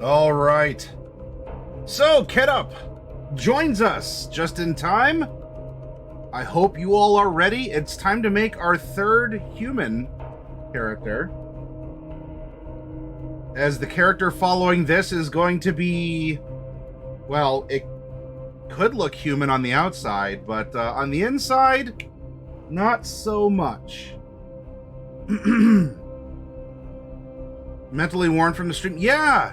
All right. So, Ketup joins us just in time. I hope you all are ready. It's time to make our third human character. As the character following this is going to be, well, it could look human on the outside, but on the inside, not so much. Mentally worn from the stream. Yeah!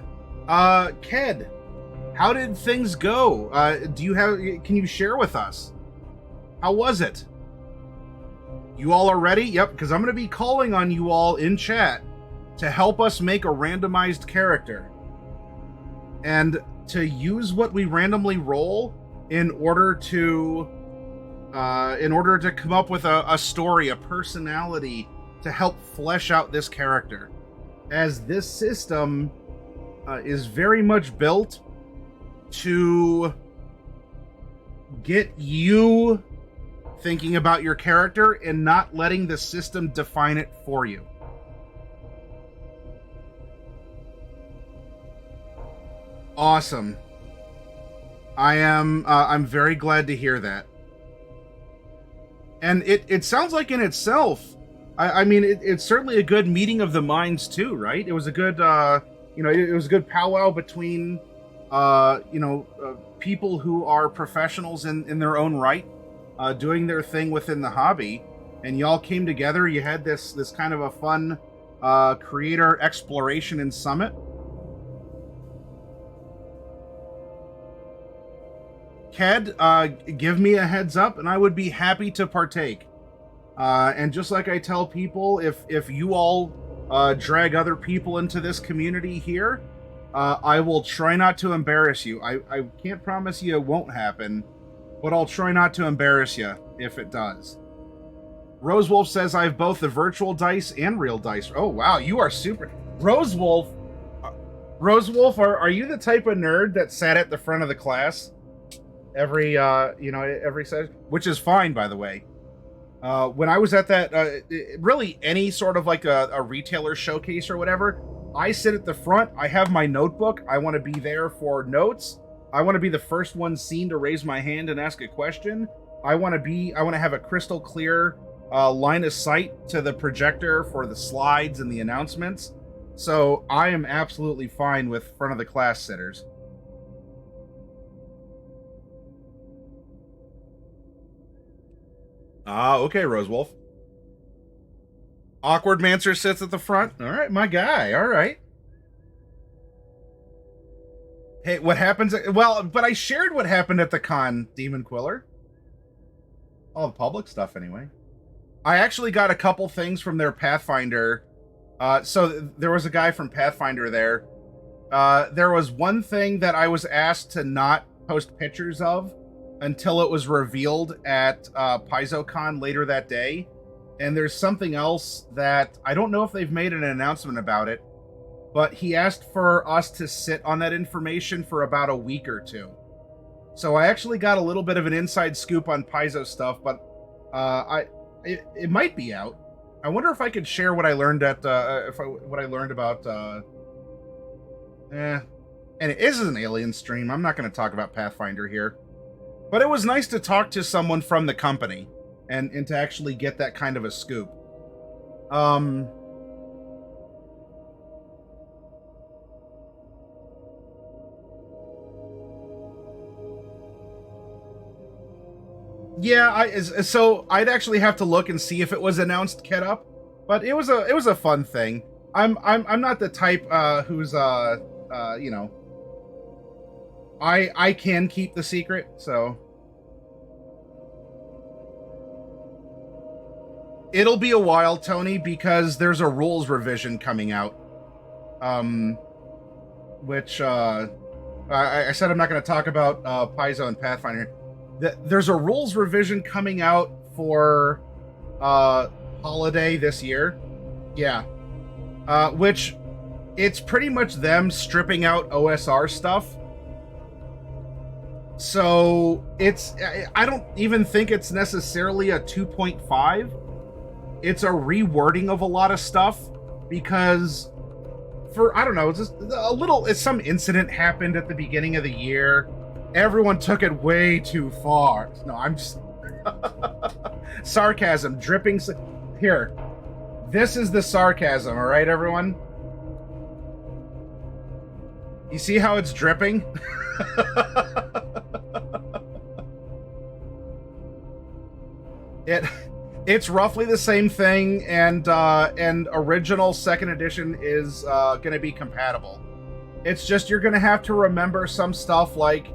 Ked, how did things go? Can you share with us? How was it? You all are ready? Yep, because I'm going to be calling on you all in chat to help us make a randomized character. And to use what we randomly roll in order to come up with a story, a personality to help flesh out this character. As this system is very much built to get you thinking about your character and not letting the system define it for you. Awesome. I'm very glad to hear that. And it sounds like in itself, I mean, it's certainly a good meeting of the minds too, right? It was a good, it was a good powwow between, people who are professionals in their own right, doing their thing within the hobby, and y'all came together. You had this kind of a fun creator exploration and summit. Ked, give me a heads up, and I would be happy to partake. And just like I tell people, if you all drag other people into this community here, I will try not to embarrass you. I can't promise you it won't happen, but I'll try not to embarrass you if it does. Rosewolf says I have both the virtual dice and real dice. Oh, wow, you are super... Rosewolf, are you the type of nerd that sat at the front of the class every session? Which is fine, by the way. When I was at that, really any sort of like a retailer showcase or whatever, I sit at the front. I have my notebook. I want to be there for notes. I want to be the first one seen to raise my hand and ask a question. I want to have a crystal clear line of sight to the projector for the slides and the announcements. So I am absolutely fine with front of the class sitters. Okay, Rosewolf. Awkward Mancer sits at the front. All right, my guy. All right. Hey, what happens? Well, but I shared what happened at the con, Demon Quiller. All the public stuff, anyway. I actually got a couple things from their Pathfinder. So there was a guy from Pathfinder there. There was one thing that I was asked to not post pictures of until it was revealed at PaizoCon later that day. And there's something else that I don't know if they've made an announcement about it, but he asked for us to sit on that information for about a week or two. So I actually got a little bit of an inside scoop on Paizo stuff, but it might be out. I wonder if I could share what I learned at what I learned about. And it is an alien stream. I'm not going to talk about Pathfinder here. But it was nice to talk to someone from the company and to actually get that kind of a scoop. Yeah, so I'd actually have to look and see if it was announced, Ketup, but it was a fun thing. I'm not the type who's I can keep the secret, so it'll be a while, Tony, because there's a rules revision coming out. Which I said I'm not going to talk about Paizo and Pathfinder. There's a rules revision coming out for Holiday this year. Yeah. Which it's pretty much them stripping out OSR stuff. So I don't even think it's necessarily a 2.5. It's a rewording of a lot of stuff, because for, I don't know, just a little, some incident happened at the beginning of the year. Everyone took it way too far. No, I'm just sarcasm dripping. Here, this is the sarcasm. All right, everyone. You see how it's dripping? It's roughly the same thing, and original second edition is going to be compatible. It's just you're going to have to remember some stuff like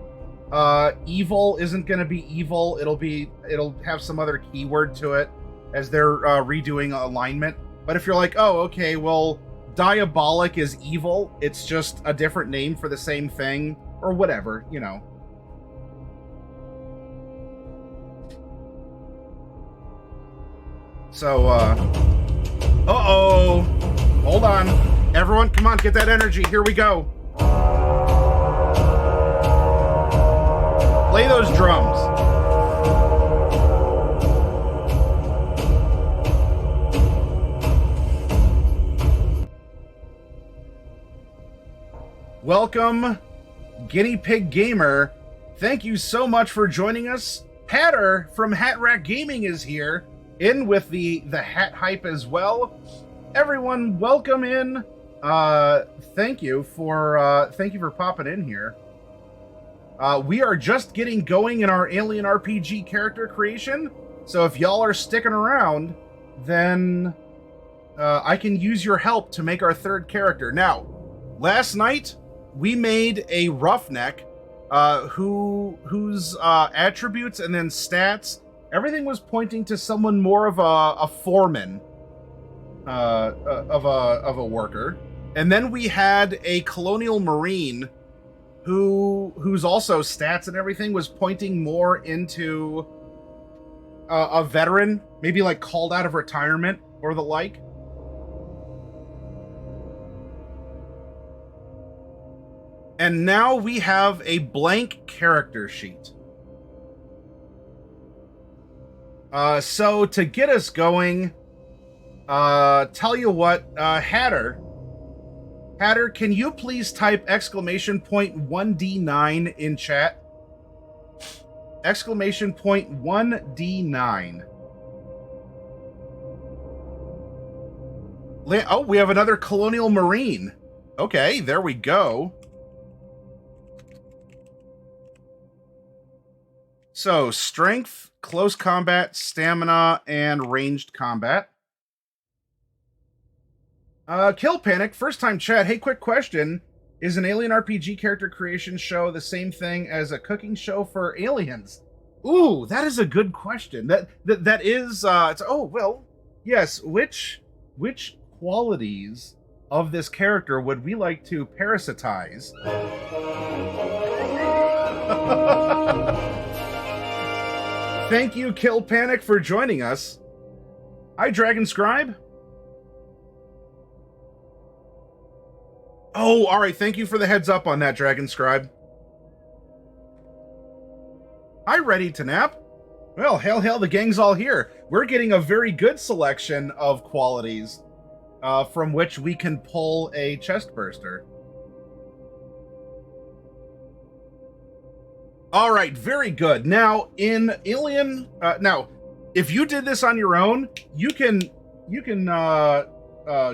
evil isn't going to be evil. It'll have some other keyword to it as they're redoing alignment. But if you're like, oh, okay, well, diabolic is evil. It's just a different name for the same thing or whatever, you know. So, uh-oh. Hold on. Everyone, come on, get that energy. Here we go. Play those drums. Welcome, Guinea Pig Gamer. Thank you so much for joining us. Hatter from Hat Rack Gaming is here. In with the hat hype as well. Everyone, welcome in. Thank you for popping in here. We are just getting going in our Alien RPG character creation, so if y'all are sticking around, then I can use your help to make our third character. Now, last night we made a roughneck whose attributes and then stats, everything was pointing to someone more of a foreman of a worker. And then we had a Colonial Marine whose also stats and everything was pointing more into a veteran, maybe like called out of retirement or the like. And now we have a blank character sheet. So to get us going, tell you what, Hatter, can you please type exclamation point 1D9 in chat? Exclamation point 1D9. Oh, we have another Colonial Marine. Okay, there we go. So, strength, close combat, stamina, and ranged combat. Kill Panic, first time chat. Hey, quick question. Is an Alien RPG character creation show the same thing as a cooking show for aliens? Ooh, that is a good question. That is, it's, oh, well, yes. Which qualities of this character would we like to parasitize? Thank you, Kill Panic, for joining us. Hi, Dragon Scribe. Oh, all right. Thank you for the heads up on that, Dragon Scribe. Hi, Ready to Nap. Well, hail, the gang's all here. We're getting a very good selection of qualities from which we can pull a chest burster. All right, very good. Now, in Alien, now, if you did this on your own, you can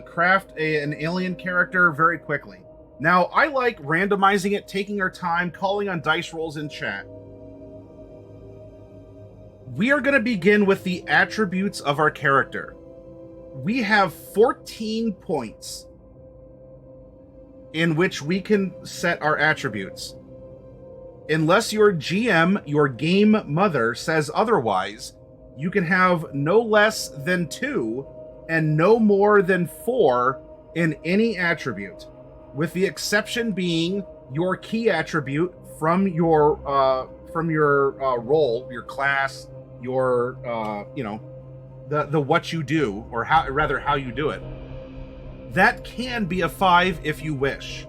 craft an alien character very quickly. Now, I like randomizing it, taking our time, calling on dice rolls in chat. We are going to begin with the attributes of our character. We have 14 points in which we can set our attributes. Unless your GM, your game mother, says otherwise, you can have no less than 2 and no more than 4 in any attribute, with the exception being your key attribute from your role, your class, your the what you do, or how you do it. That can be a 5 if you wish.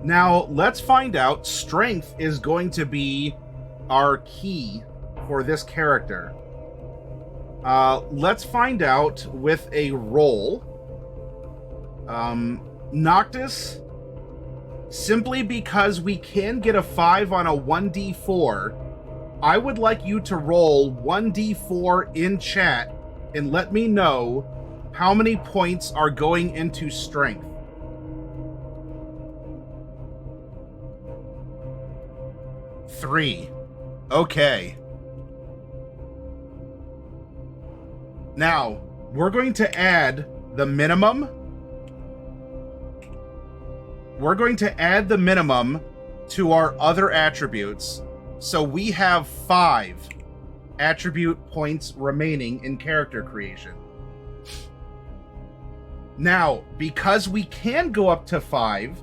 Now, let's find out. Strength is going to be our key for this character. Let's find out with a roll. Noctis, simply because we can get a 5 on a 1d4, I would like you to roll 1d4 in chat and let me know how many points are going into strength. Three. Okay. Now, we're going to add the minimum. We're going to add the minimum to our other attributes. So we have 5 attribute points remaining in character creation. Now, because we can go up to 5,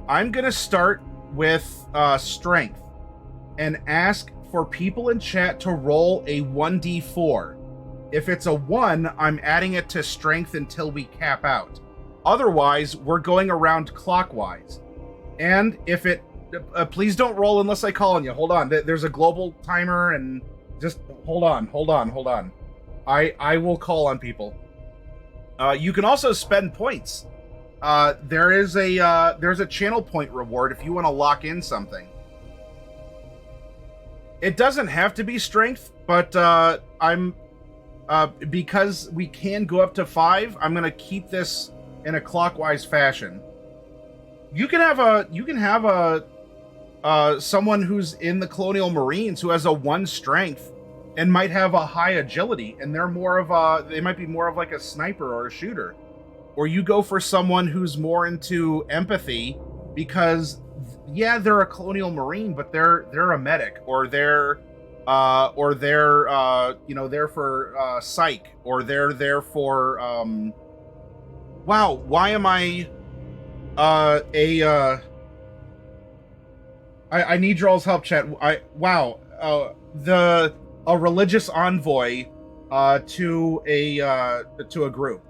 I'm going to start with strength and ask for people in chat to roll a 1d4. If it's a 1, I'm adding it to strength until we cap out. Otherwise, we're going around clockwise. And if it... please don't roll unless I call on you. Hold on. There's a global timer, and just hold on. I will call on people. You can also spend points. There's a channel point reward if you want to lock in something. It doesn't have to be strength, but because we can go up to 5, I'm gonna keep this in a clockwise fashion. You can have someone who's in the Colonial Marines who has a 1 strength and might have a high agility, and they might be more of like a sniper or a shooter. Or you go for someone who's more into empathy because, yeah, they're a Colonial Marine, but they're a medic, or they're there for psych, or they're there for wow, why am I I need y'all's help, chat. A religious envoy to a group.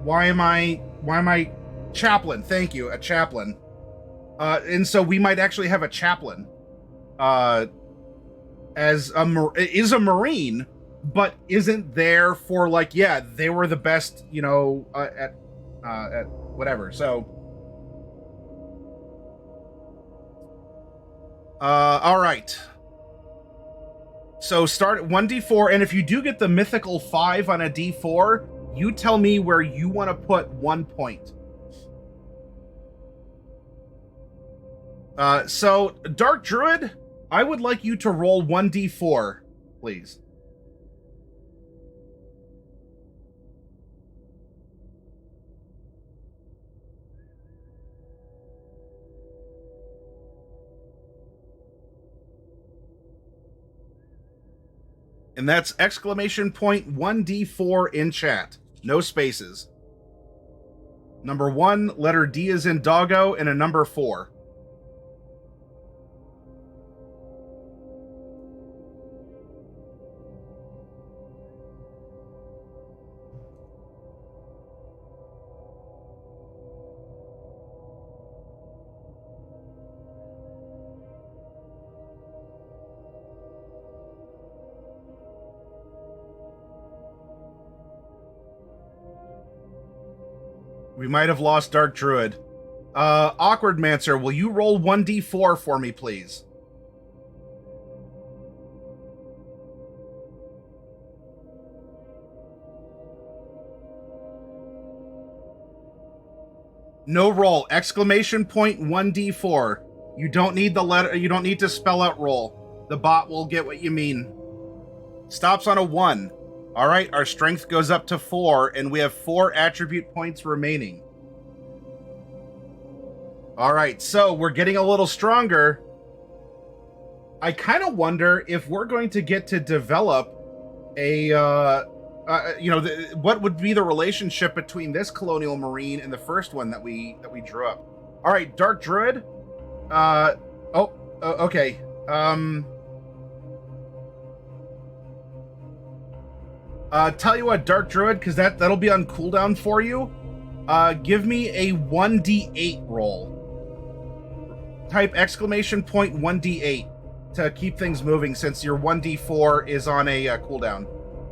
Why am I chaplain? Thank you, a chaplain. And so we might actually have a chaplain is a Marine, but isn't there for, like, yeah, they were the best, at whatever. So all right. So start at 1d4, and if you do get the mythical 5 on a d4, you tell me where you want to put 1 point. So, Dark Druid, I would like you to roll 1d4, please. And that's exclamation point 1d4 in chat. No spaces. Number 1, letter D is in doggo, and a number 4. We might have lost Dark Druid. Awkward Mancer, will you roll 1d4 for me, please? No roll. Exclamation point 1d4. You don't need the letter. You don't need to spell out roll. The bot will get what you mean. Stops on a 1. All right, our strength goes up to 4, and we have 4 attribute points remaining. All right, so we're getting a little stronger. I kind of wonder if we're going to get to develop a, what would be the relationship between this Colonial Marine and the first one that we drew up. All right, Dark Druid. Okay. Tell you what, Dark Druid, because that'll be on cooldown for you. Give me a 1d8 roll. Type exclamation point 1d8 to keep things moving, since your 1d4 is on a cooldown.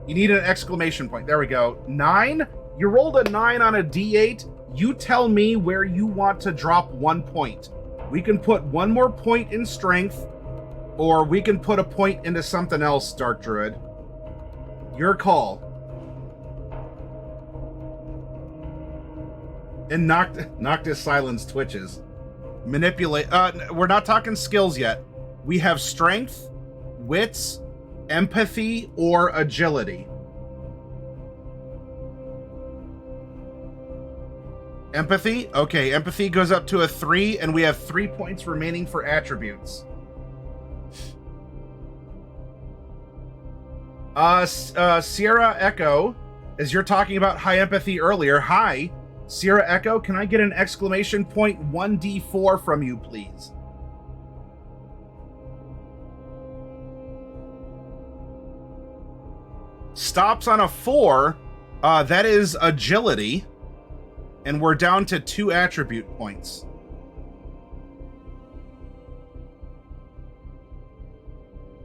You need an exclamation point. There we go. 9? You rolled a 9 on a d8. You tell me where you want to drop 1 point. We can put 1 more point in strength, or we can put a point into something else, Dark Druid. Your call. And Noctis Silence twitches. Manipulate. We're not talking skills yet. We have strength, wits, empathy, or agility. Empathy? Okay, empathy goes up to a 3, and we have 3 points remaining for attributes. Sierra Echo, as you're talking about high empathy earlier, hi, Sierra Echo, can I get an exclamation point 1d4 from you, please? Stops on a 4. That is agility. And we're down to 2 attribute points.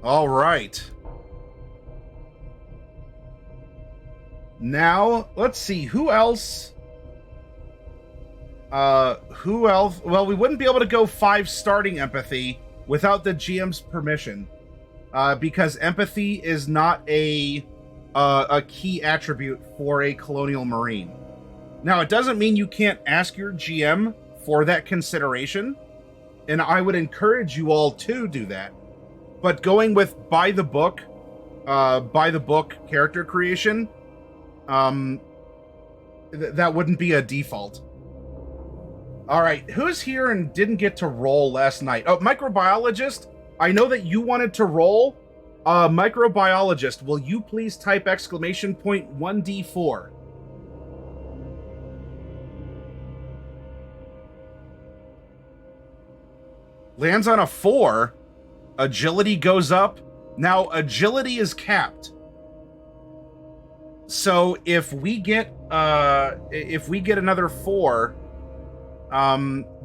All right. Now, let's see. Who else? Who else? Well, we wouldn't be able to go 5 starting empathy without the GM's permission. Because empathy is not a key attribute for a Colonial Marine. Now, it doesn't mean you can't ask your GM for that consideration, and I would encourage you all to do that. But going with by the book character creation, that wouldn't be a default. All right, who's here and didn't get to roll last night? Oh, microbiologist. I know that you wanted to roll. Microbiologist, will you please type exclamation point 1d4? Lands on a 4. Agility goes up. Now, agility is capped. So if we get another 4,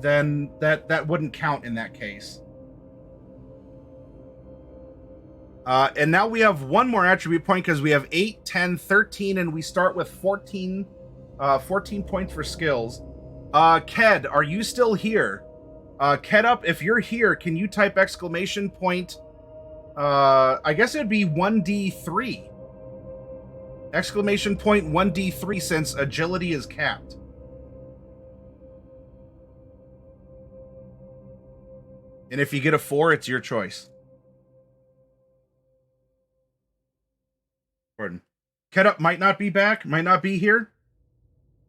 then that wouldn't count in that case. And now we have 1 more attribute point because we have 8, 10, 13, and we start with 14 points for skills. Ked, are you still here? Kedup, if you're here, can you type exclamation point? I guess it'd be 1d3. Exclamation point 1d3 since agility is capped. And if you get a 4, it's your choice. Pardon. Kedup might not be back, might not be here.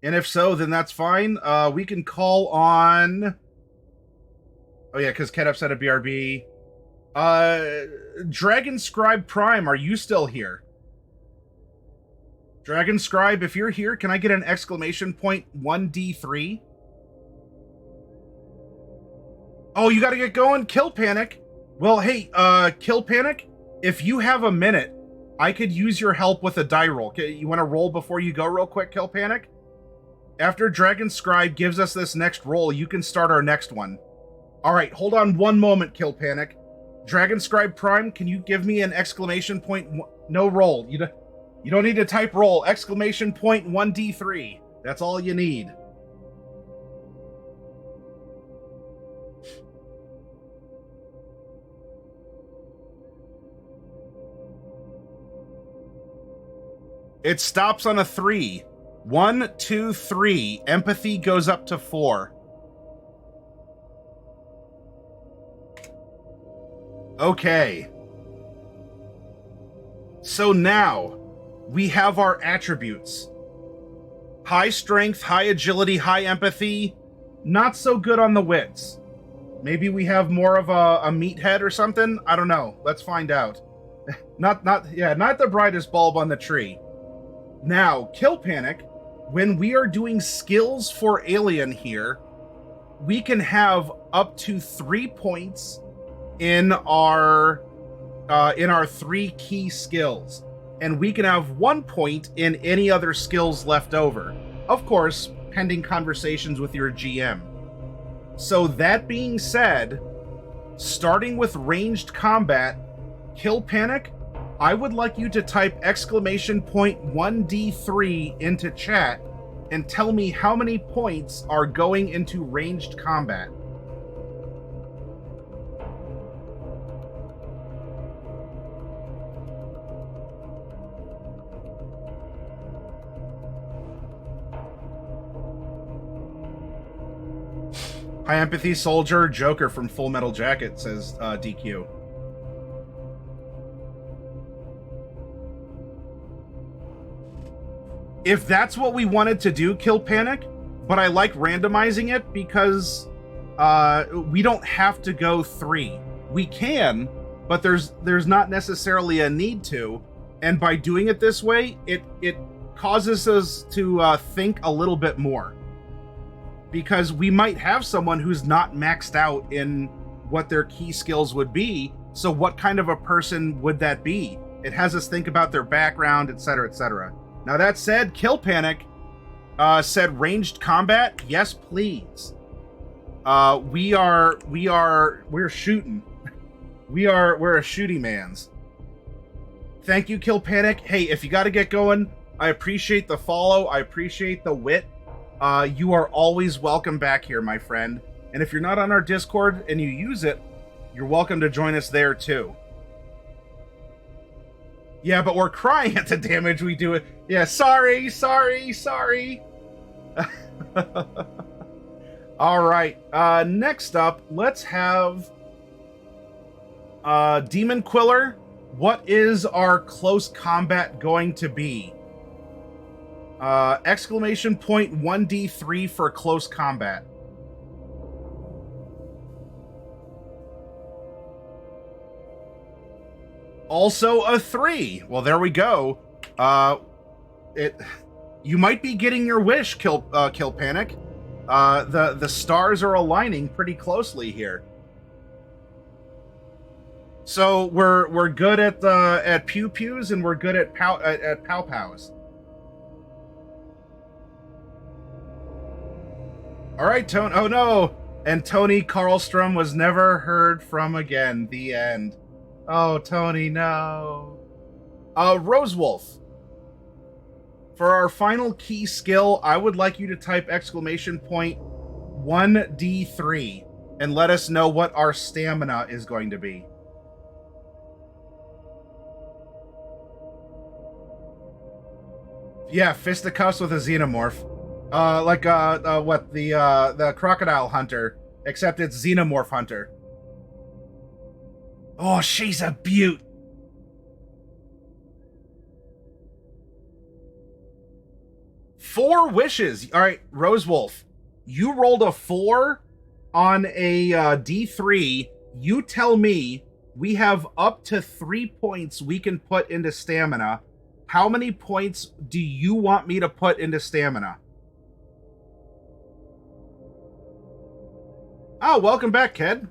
And if so, then that's fine. We can call on... Oh yeah, because Kedup said a BRB. Dragon Scribe Prime, are you still here? Dragon Scribe, if you're here, can I get an exclamation point 1d3? Oh, you gotta get going? Kill Panic. Well, hey, Kill Panic, if you have a minute, I could use your help with a die roll. You want to roll before you go real quick, Kill Panic? After Dragon Scribe gives us this next roll, you can start our next one. All right, hold on 1 moment, Kill Panic. Dragon Scribe Prime, can you give me an exclamation point? No roll. You don't need to type roll. Exclamation point 1d3. That's all you need. It stops on a 3. 1, 2, 3. Empathy goes up to 4. Okay. So now, we have our attributes. High strength, high agility, high empathy. Not so good on the wits. Maybe we have more of a meathead or something? I don't know. Let's find out. Not the brightest bulb on the tree. Now, Kill Panic, when we are doing skills for Alien here, we can have up to 3 points in our 3 key skills, and we can have 1 point in any other skills left over, of course pending conversations with your GM. So that being said, starting with ranged combat, Kill Panic, I would like you to type exclamation point 1d3 into chat and tell me how many points are going into ranged combat. High Empathy Soldier Joker from Full Metal Jacket, says DQ. If that's what we wanted to do, Kill Panic, but I like randomizing it because we don't have to go 3. We can, but there's not necessarily a need to. And by doing it this way, it causes us to think a little bit more. Because we might have someone who's not maxed out in what their key skills would be. So what kind of a person would that be? It has us think about their background, etc., etc. Now that said, Kill Panic said ranged combat. Yes, please. We're shooting. We're a shooty mans. Thank you, Kill Panic. Hey, if you got to get going, I appreciate the follow. I appreciate the wit. You are always welcome back here, my friend. And if you're not on our Discord and you use it, you're welcome to join us there too. Yeah, but we're crying at the damage we do it. Yeah, sorry. All right. Next up, let's have Demon Quiller. What is our close combat going to be? Exclamation point 1d3 for close combat. Also a 3. Well, there we go. You might be getting your wish, Kill Panic. The stars are aligning pretty closely here. So we're good at pew pews and we're good at pow pows. All right, Tony. Oh no! And Tony Karlstrom was never heard from again. The end. Oh, Tony, no. Rosewolf. For our final key skill, I would like you to type exclamation point 1d3 and let us know what our stamina is going to be. Yeah, fisticuffs with a xenomorph. The crocodile hunter, except it's xenomorph hunter. Oh, she's a beaut. Four wishes. All right, Rosewolf, you rolled a 4 on a D3. You tell me we have up to 3 points we can put into stamina. How many points do you want me to put into stamina? Oh, welcome back, Ked.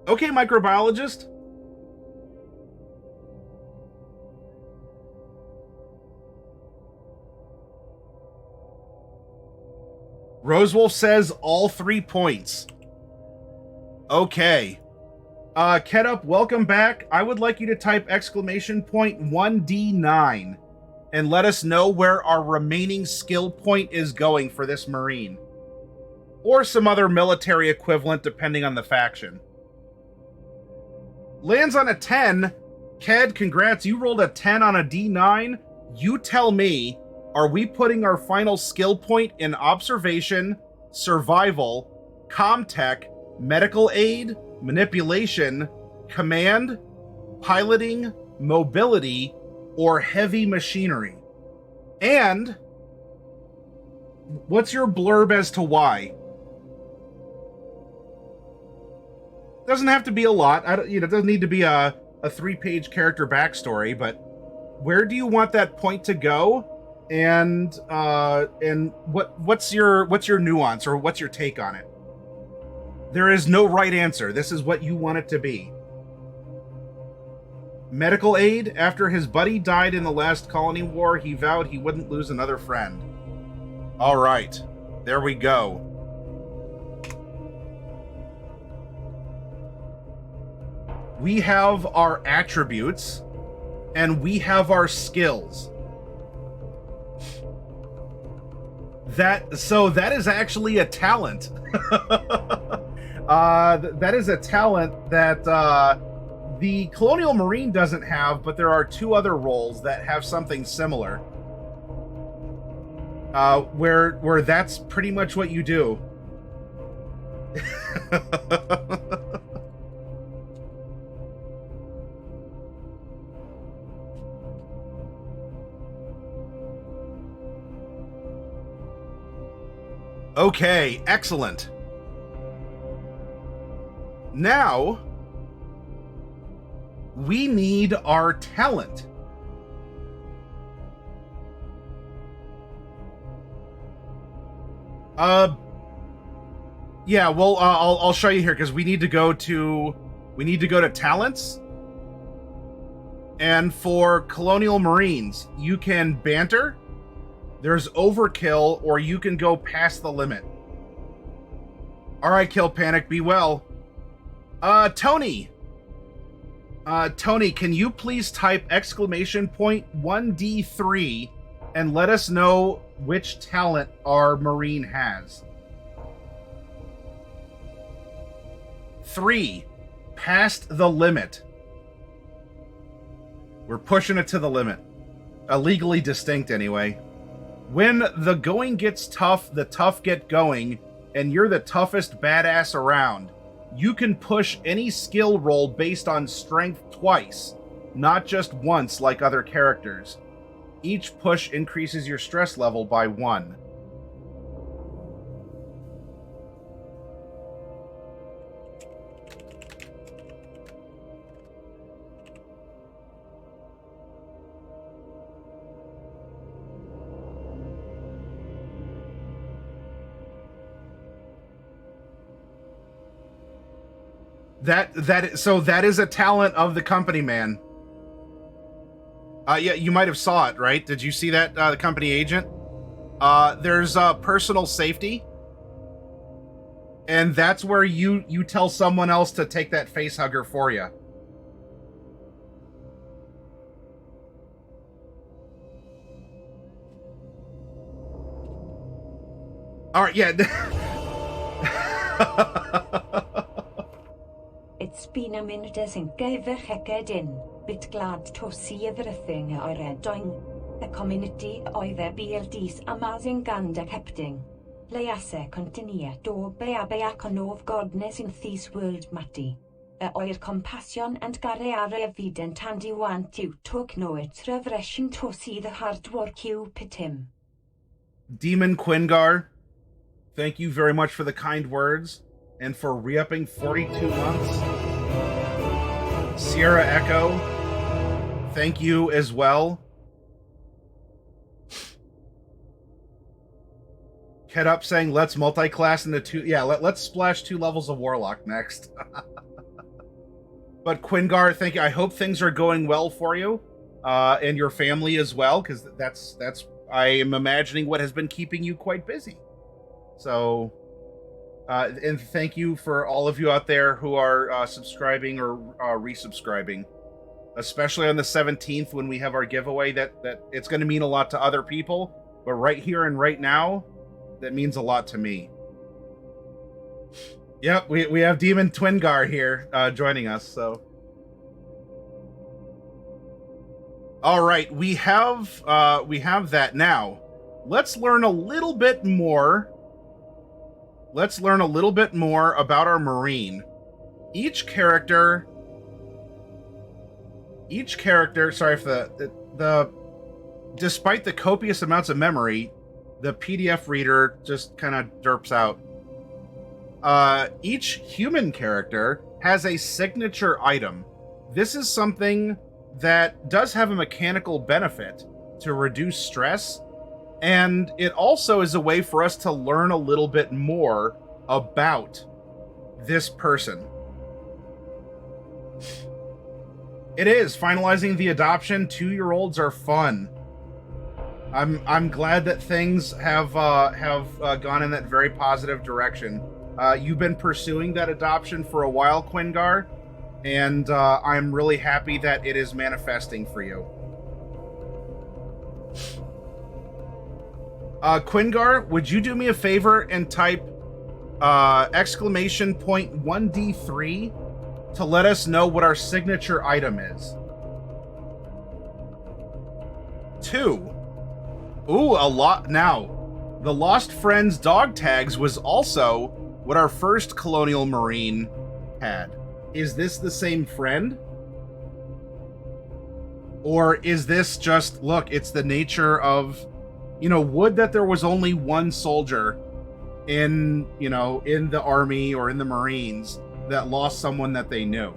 Okay, microbiologist. Rosewolf says all 3 points. Okay. Kedup, welcome back. I would like you to type exclamation point 1d9 and let us know where our remaining skill point is going for this Marine. Or some other military equivalent, depending on the faction. Lands on a 10. Ked, congrats. You rolled a 10 on a D9. You tell me, are we putting our final skill point in observation, survival, comtech, medical aid, manipulation, command, piloting, mobility, or heavy machinery? And what's your blurb as to why? Doesn't have to be a lot. It doesn't need to be a 3-page character backstory, but where do you want that point to go? And what's your nuance, or what's your take on it? There is no right answer. This is what you want it to be. Medical aid. After his buddy died in the last colony war, he vowed he wouldn't lose another friend. All right. There we go. We have our attributes, and we have our skills. That is actually a talent. That is a talent that the Colonial Marine doesn't have, but there are two other roles that have something similar. Where that's pretty much what you do. Okay, excellent. Now, we need our talent. Yeah, well, I'll show you here because we need to go to talents. And for Colonial Marines, you can banter. There's overkill, or you can go past the limit. All right, Kill Panic, be well. Tony. Tony, can you please type !1D3 and let us know which talent our Marine has? 3. Past the limit. We're pushing it to the limit. Legally distinct, anyway. When the going gets tough, the tough get going, and you're the toughest badass around. You can push any skill roll based on strength twice, not just once like other characters. Each push increases your stress level by 1. That is a talent of the company, man. Yeah, you might have saw it, right? Did you see that, the company agent? There's personal safety, and that's where you tell someone else to take that face hugger for you. All right, yeah. It's been a minute as in gyfer hegedin, bit glad to see everything are doing. The community oedd BLD's amazing gand accepting. Lease continue to be a of godness in this world mati. O'r compassion and gare are evident and you want you to know it's refreshing to see the hard work you put him. Demon Quingar, thank you very much for the kind words and for re-upping 42 months. Sierra Echo, thank you as well. Ket Up saying, let's multi-class into 2. Yeah, let's splash 2 levels of Warlock next. But Quingar, thank you. I hope things are going well for you and your family as well, because that's I am imagining what has been keeping you quite busy. So, and thank you for all of you out there who are subscribing or resubscribing, especially on the 17th when we have our giveaway. That it's going to mean a lot to other people, but right here and right now, that means a lot to me. Yep, we have Demon Twingar here joining us. So, all right, we have that now. Let's learn a little bit more. Let's learn a little bit more about our Marine. Each character. Sorry for the. Despite the copious amounts of memory, the PDF reader just kind of derps out. Each human character has a signature item. This is something that does have a mechanical benefit to reduce stress, and it also is a way for us to learn a little bit more about this person. It is. Finalizing the adoption. 2-year-olds are fun. I'm glad that things have gone in that very positive direction. You've been pursuing that adoption for a while, Quingar, and I'm really happy that it is manifesting for you. Quingar, would you do me a favor and type exclamation point 1D3 to let us know what our signature item is? 2. Ooh, a lot. Now, the Lost Friends dog tags was also what our first Colonial Marine had. Is this the same friend? Or is this just, look, it's the nature of, would that there was only one soldier in the army or in the Marines that lost someone that they knew.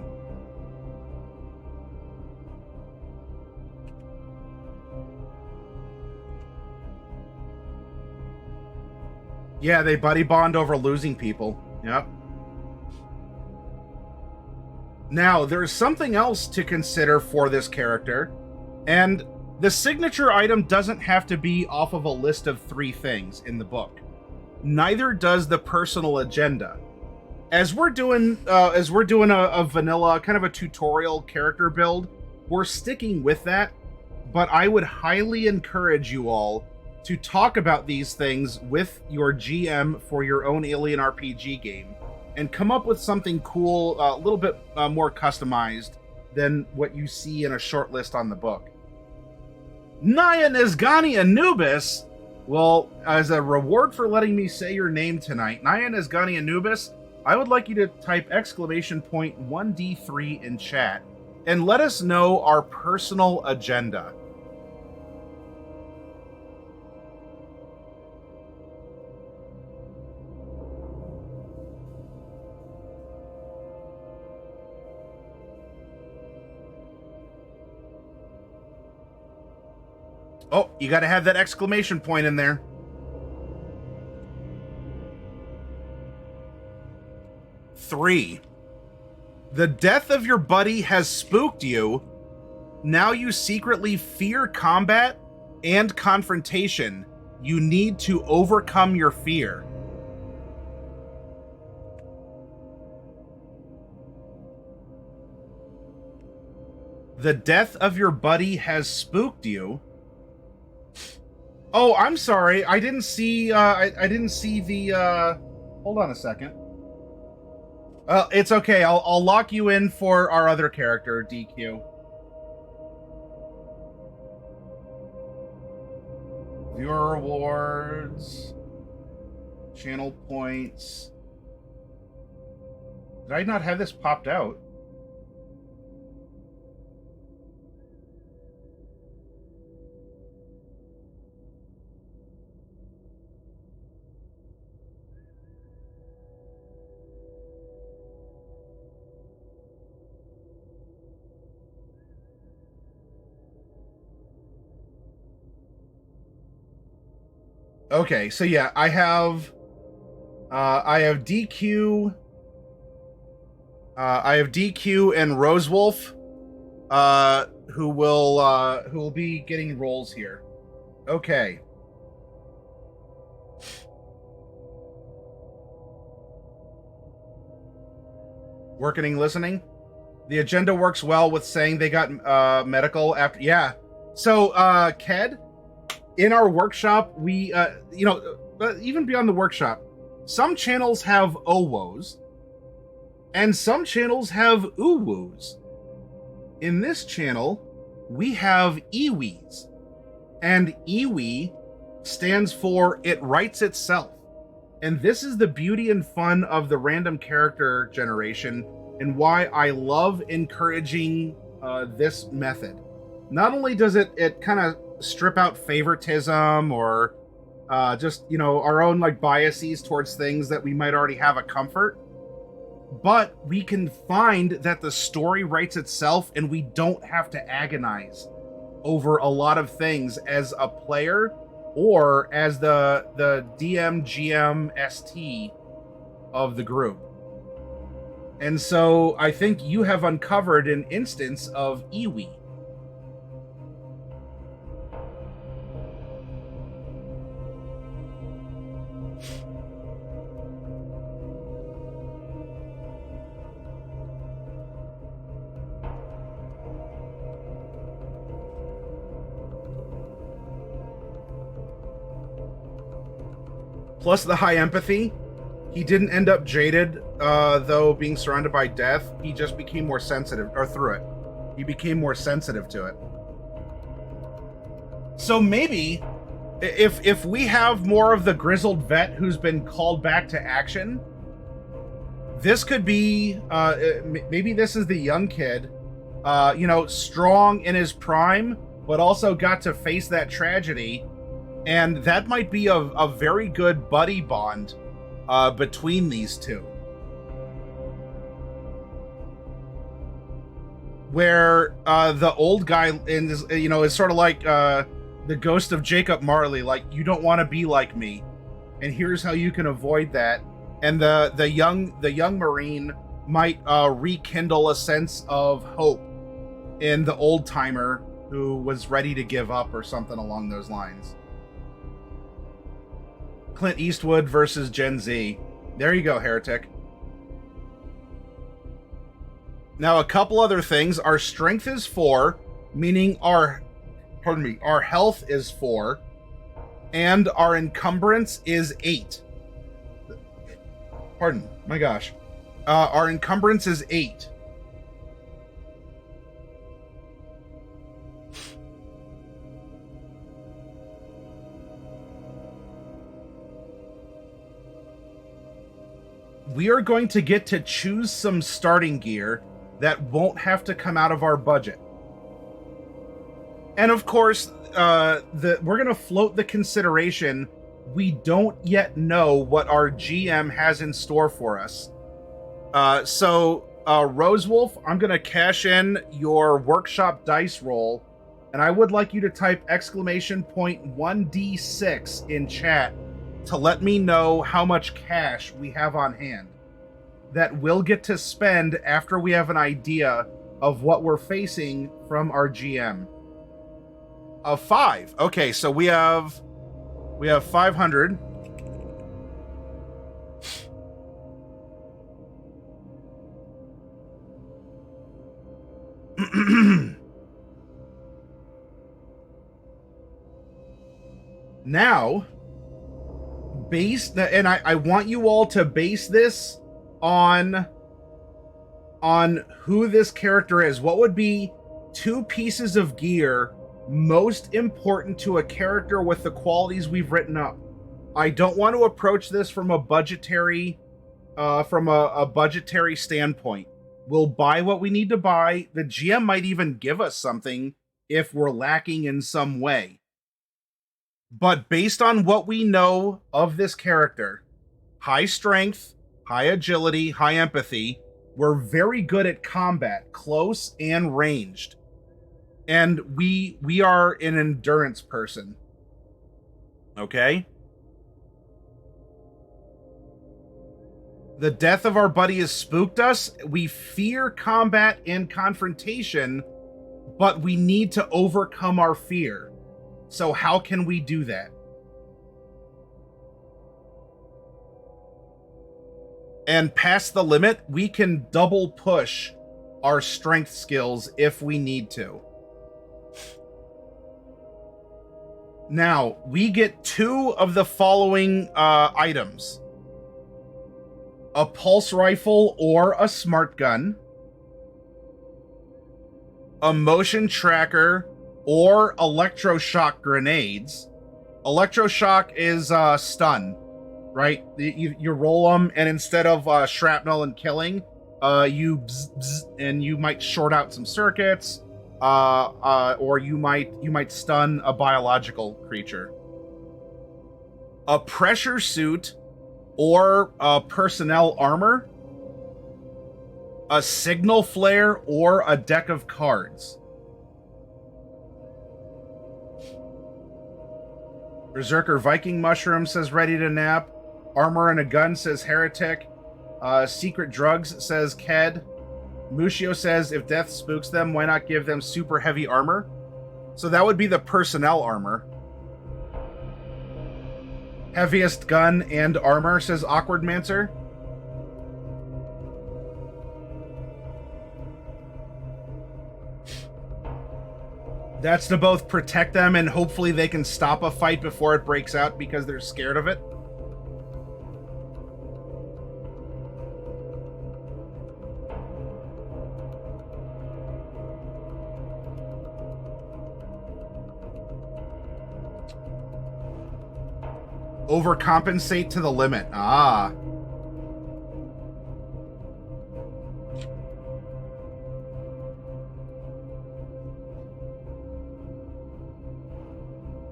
Yeah, they buddy bond over losing people. Yep. Now, there's something else to consider for this character, and the signature item doesn't have to be off of a list of 3 things in the book. Neither does the personal agenda. As we're doing a vanilla kind of a tutorial character build, we're sticking with that, but I would highly encourage you all to talk about these things with your GM for your own Alien RPG game and come up with something cool, a little bit more customized than what you see in a short list on the book. Naya Nezgani Anubis, well, as a reward for letting me say your name tonight, Naya Nezgani Anubis, I would like you to type exclamation point 1D3 in chat and let us know our personal agenda. Oh, you got to have that exclamation point in there. Three. The death of your buddy has spooked you. Now you secretly fear combat and confrontation. You need to overcome your fear. The death of your buddy has spooked you. Oh, I'm sorry. I didn't see. I didn't see the. Hold on a second. It's okay. I'll lock you in for our other character, DQ. Viewer rewards, channel points. Did I not have this popped out? Okay, so yeah, I have DQ. I have DQ and Rosewolf, who will be getting roles here. Okay. Working and listening. The agenda works well with saying they got medical after. Yeah. So, Ked. In our workshop, we, even beyond the workshop, some channels have OWOs, and some channels have UWOs. In this channel, we have IWIs, and IWI stands for It Writes Itself. And this is the beauty and fun of the random character generation, and why I love encouraging this method. Not only does it kind of strip out favoritism or just our own biases towards things that we might already have a comfort, but we can find that the story writes itself and we don't have to agonize over a lot of things as a player or as the DM GM ST of the group. And so I think you have uncovered an instance of IWI. plus the high empathy. He didn't end up jaded, though, being surrounded by death. He just became more sensitive, or through it. He became more sensitive to it. So maybe, if we have more of the grizzled vet who's been called back to action, this could be, maybe this is the young kid, strong in his prime, but also got to face that tragedy. And that might be a very good buddy bond between these two. Where the old guy is sort of like the ghost of Jacob Marley, like, you don't want to be like me, and here's how you can avoid that. And the young Marine might rekindle a sense of hope in the old timer who was ready to give up, or something along those lines. Clint Eastwood versus Gen Z. There you go, Heretic. Now, a couple other things. Our strength is 4, meaning our health is 4, and our encumbrance is 8. Pardon, my gosh. Our encumbrance is 8. We are going to get to choose some starting gear that won't have to come out of our budget. And of course, we're going to float the consideration, we don't yet know what our GM has in store for us. So, Rosewolf, I'm going to cash in your workshop dice roll, and I would like you to type !1d6 in chat to let me know how much cash we have on hand that we'll get to spend after we have an idea of what we're facing from our GM. 5. Okay, so we have 500. Now, and I want you all to base this on who this character is. What would be 2 pieces of gear most important to a character with the qualities we've written up? I don't want to approach this from a budgetary standpoint. We'll buy what we need to buy. The GM might even give us something if we're lacking in some way. But based on what we know of this character, high strength, high agility, high empathy, we're very good at combat, close and ranged. And we are an endurance person. Okay? The death of our buddy has spooked us. We fear combat and confrontation, but we need to overcome our fear. So how can we do that? And past the limit, we can double push our strength skills if we need to. Now, we get 2 of the following items. A pulse rifle or a smart gun. A motion tracker or electroshock grenades. Electroshock is stun, right? You roll them, and instead of shrapnel and killing, you bzz, bzz, and you might short out some circuits, or you might stun a biological creature. A pressure suit or personnel armor. A signal flare or a deck of cards. Berserker Viking Mushroom says ready to nap. Armor and a gun says Heretic. Secret Drugs says Ked. Mushio says if death spooks them, why not give them super heavy armor? So that would be the personnel armor. Heaviest gun and armor says Awkward Mancer. That's to both protect them and hopefully they can stop a fight before it breaks out because they're scared of it. Overcompensate to the limit. Ah.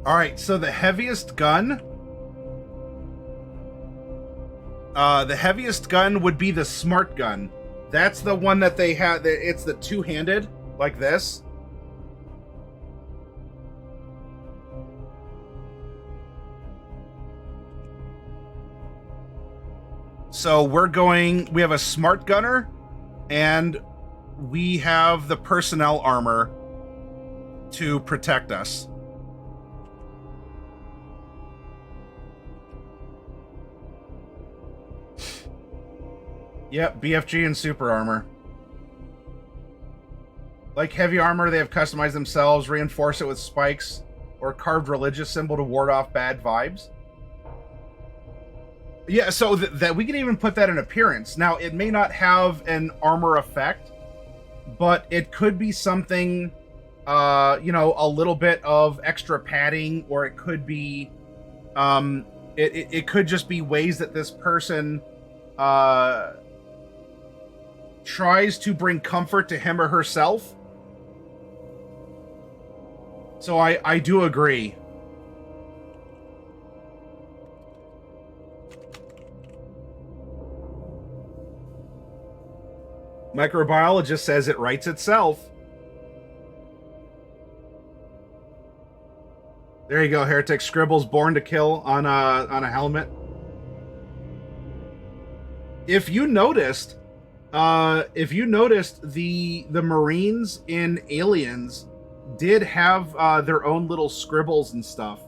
All right, so the heaviest gun would be the smart gun. That's the one that they have. It's the two-handed, like this. So we have a smart gunner, and we have the personnel armor to protect us. Yep, BFG and super armor. Like heavy armor, they have customized themselves, reinforce it with spikes, or carved religious symbol to ward off bad vibes. Yeah, so that we can even put that in appearance. Now, it may not have an armor effect, but it could be something, a little bit of extra padding, or it could be, it could just be ways that this person, tries to bring comfort to him or herself. So I do agree. Microbiologist says it writes itself. There you go, Heretic. Scribbles born to kill on a helmet. If you noticed, the Marines in Aliens did have their own little scribbles and stuff.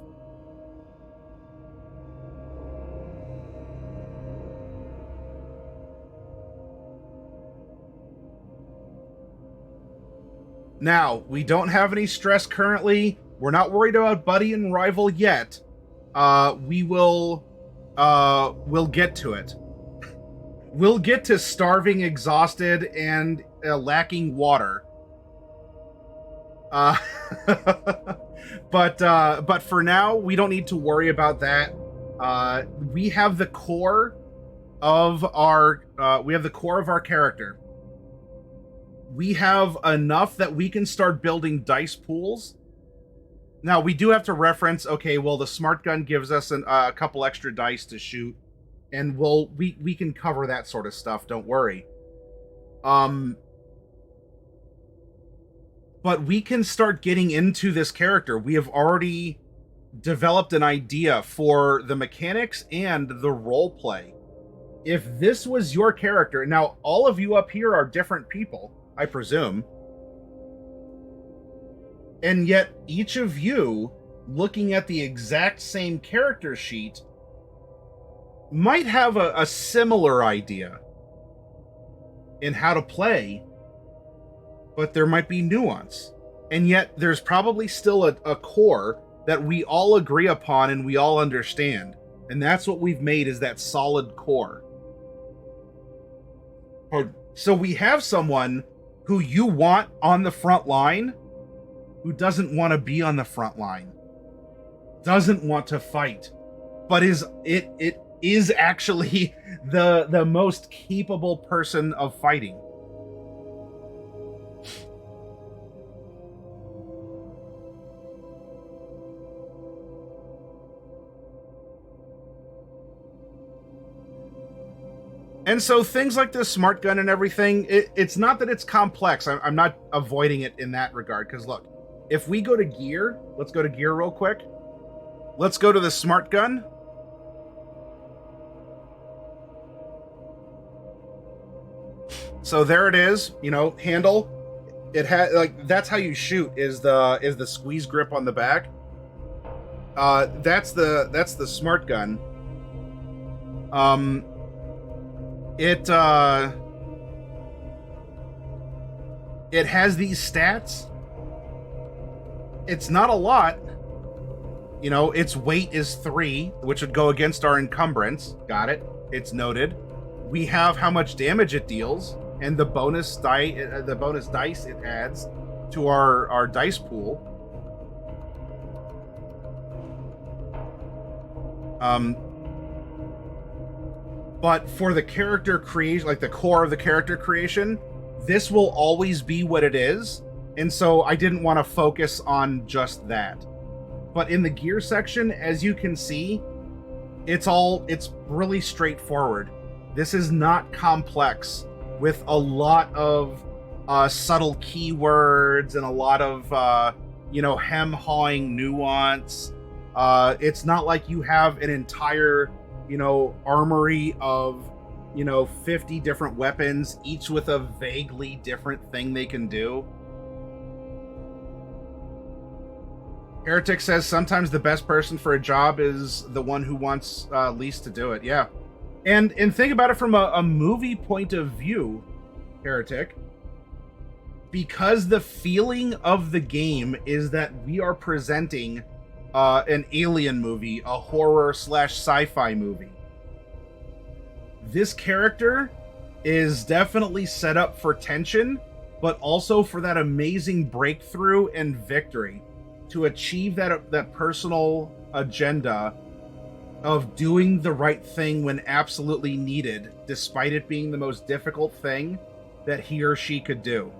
Now, we don't have any stress currently. We're not worried about Buddy and Rival yet. We'll get to it. We'll get to starving, exhausted, and lacking water. But for now, we don't need to worry about that. We have the core of our character. We have enough that we can start building dice pools. Now, we do have to reference, okay, well, the smart gun gives us a couple extra dice to shoot, and we can cover that sort of stuff, don't worry. But we can start getting into this character. We have already developed an idea for the mechanics and the role play. If this was your character, now all of you up here are different people, I presume. And yet, each of you, looking at the exact same character sheet, might have a similar idea in how to play, but there might be nuance. And yet, there's probably still a core that we all agree upon and we all understand. And that's what we've made, is that solid core. So we have someone who you want on the front line, who doesn't want to be on the front line, doesn't want to fight, but it is actually the most capable person of fighting. And so things like this smart gun and everything, it's not that it's complex. I'm not avoiding it in that regard, because look, if we go to gear, let's go to gear real quick. Let's go to the smart gun. So there it is, handle. It has, like, that's how you shoot, is the squeeze grip on the back. That's the smart gun. It has these stats. It's not a lot. Its weight is 3, which would go against our encumbrance. Got it. It's noted. We have how much damage it deals, and the bonus dice it adds to our dice pool. But for the character creation, like the core of the character creation, this will always be what it is. And so I didn't want to focus on just that. But in the gear section, as you can see, it's really straightforward. This is not complex with a lot of subtle keywords and a lot of hem-hawing nuance. It's not like you have an entire armory of 50 different weapons, each with a vaguely different thing they can do. Heretic says sometimes the best person for a job is the one who wants least to do it. Yeah. And think about it from a movie point of view, Heretic. Because the feeling of the game is that we are presenting an alien movie, a horror / sci-fi movie. This character is definitely set up for tension, but also for that amazing breakthrough and victory to achieve that personal agenda of doing the right thing when absolutely needed, despite it being the most difficult thing that he or she could do.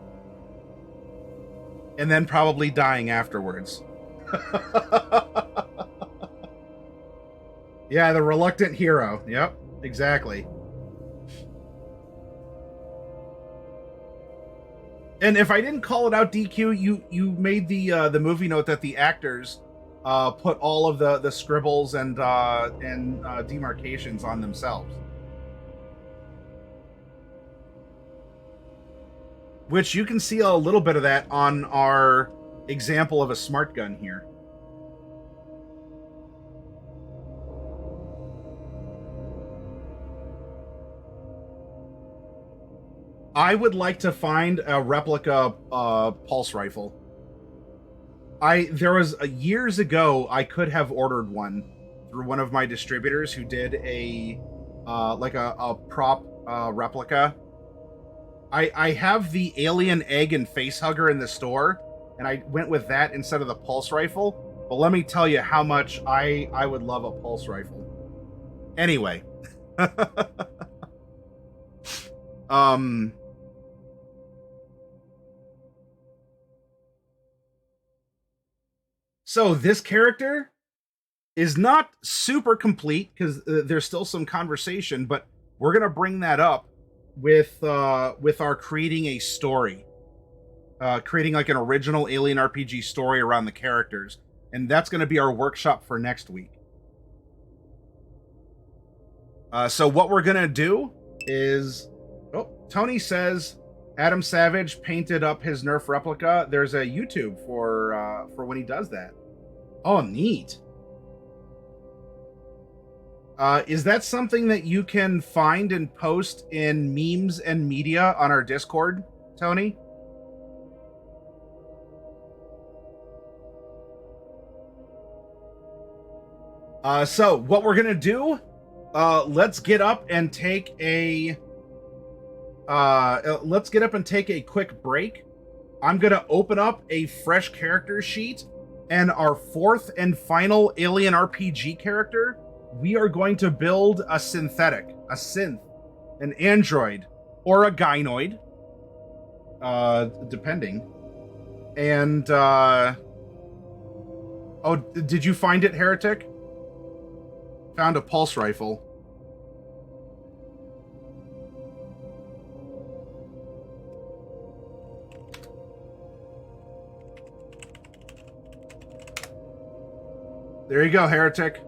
And then probably dying afterwards. Yeah, the reluctant hero. Yep, exactly. And if I didn't call it out, DQ, you made the movie note that the actors put all of the scribbles and demarcations on themselves, which you can see a little bit of that on our example of a smart gun here. I would like to find a replica pulse rifle. There was years ago I could have ordered one through one of my distributors who did a prop replica. I have the alien egg and face hugger in the store, and I went with that instead of the pulse rifle. But let me tell you how much I would love a pulse rifle. Anyway. So this character is not super complete because there's still some conversation, but we're gonna bring that up with our creating a story, creating like an original Alien RPG story around the characters, and that's gonna be our workshop for next week. So what we're gonna do is, Tony says Adam Savage painted up his Nerf replica. There's a YouTube for when he does that. Oh, neat. Is that something that you can find and post in memes and media on our Discord, Tony? So what we're gonna do, let's get up and take a quick break. I'm gonna open up a fresh character sheet, and our fourth and final Alien RPG character, we are going to build a synth, an android, or a gynoid, depending. And, oh, did you find it, Heretic? Found a pulse rifle. There you go, Heretic.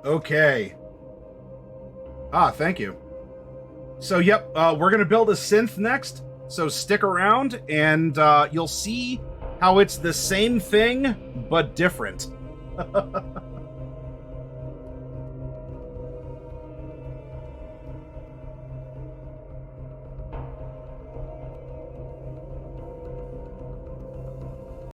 Okay. Thank you. So, yep, we're going to build a synth next. So stick around, and you'll see how it's the same thing, but different.